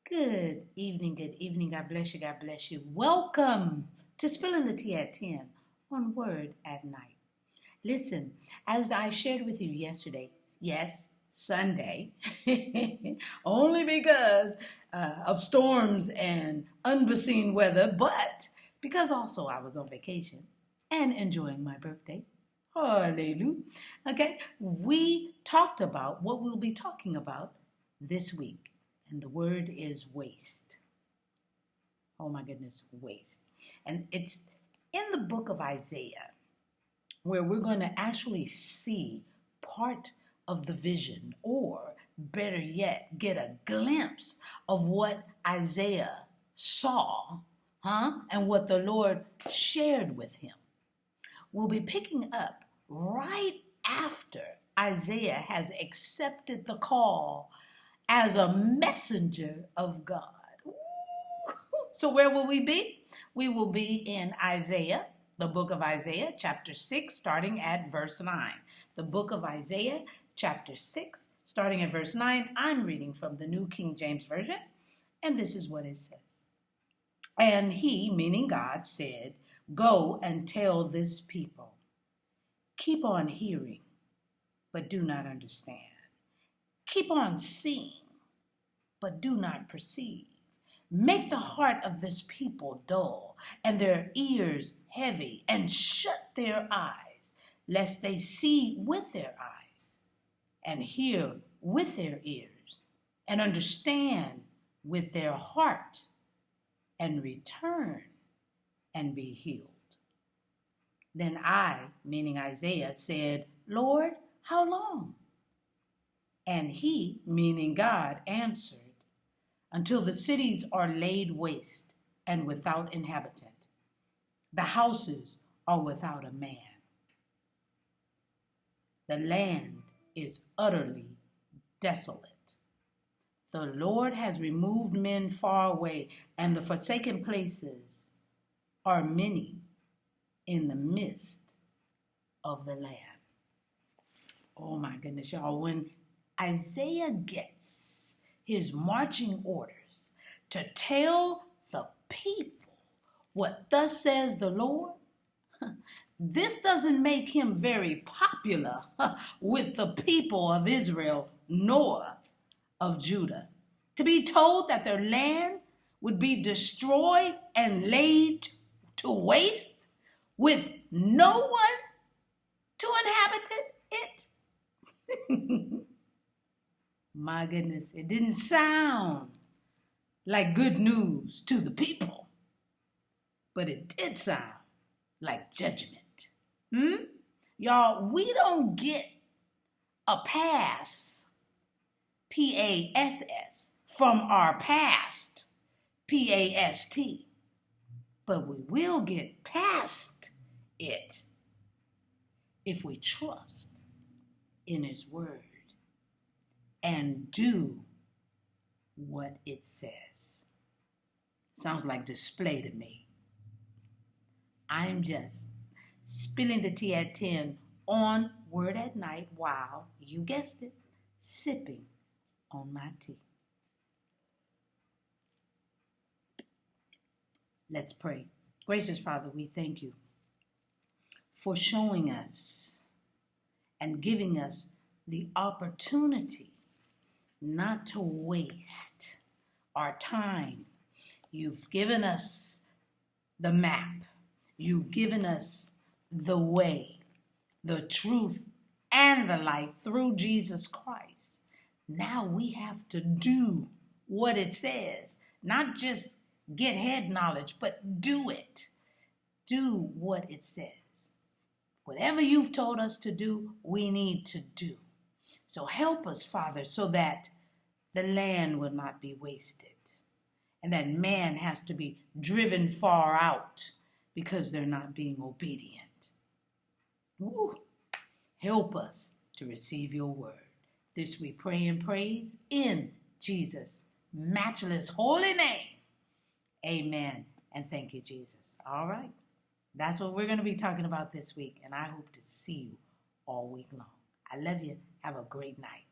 Good evening, good evening. God bless you, God bless you. Welcome to Spilling the Tea at 10 on Word at Night. Listen, as I shared with you yesterday, yes, Sunday, only because of storms and unforeseen weather, but because also I was on vacation and enjoying my birthday. Hallelujah. Okay, we talked about what we'll be talking about this week. And the word is waste. Oh my goodness, waste. And it's in the book of Isaiah where we're going to actually see part of the vision, or better yet, get a glimpse of what Isaiah saw, and what the Lord shared with him. We'll be picking up right after Isaiah has accepted the call as a messenger of God. Ooh. So where will we be? We will be in Isaiah, the book of Isaiah, chapter 6, starting at verse 9. The book of Isaiah, chapter 6, starting at verse 9. I'm reading from the New King James Version, and this is what it says. And he, meaning God, said, "Go and tell this people, keep on hearing, but do not understand. Keep on seeing, but do not perceive. Make the heart of this people dull, and their ears heavy, and shut their eyes, lest they see with their eyes, and hear with their ears, and understand with their heart, and return and be healed." Then I, meaning Isaiah, said, "Lord, how long?" And he, meaning God, answered, "Until the cities are laid waste and without inhabitant. The houses are without a man. The land is utterly desolate. The Lord has removed men far away, and the forsaken places are many in the midst of the land." Oh my goodness, y'all. When Isaiah gets his marching orders to tell the people what thus says the Lord, this doesn't make him very popular with the people of Israel nor of Judah. To be told that their land would be destroyed and laid to waste with no one to inhabit it. My goodness, it didn't sound like good news to the people, but it did sound like judgment. Y'all, we don't get a pass, PASS, from our past, PAST, but we will get past it if we trust in His Word and do what it says. Sounds like display to me. I'm just spilling the tea at 10 on Word at Night while, you guessed it, sipping on my tea. Let's pray. Gracious Father, we thank you for showing us and giving us the opportunity not to waste our time. You've given us the map. You've given us the way, the truth, and the life through Jesus Christ. Now we have to do what it says, not just get head knowledge, but do it. Do what it says. Whatever you've told us to do, we need to do. So help us, Father, so that the land will not be wasted and that man has to be driven far out because they're not being obedient. Ooh. Help us to receive your word. This we pray and praise in Jesus' matchless holy name. Amen. And thank you, Jesus. All right. That's what we're going to be talking about this week, and I hope to see you all week long. I love you. Have a great night.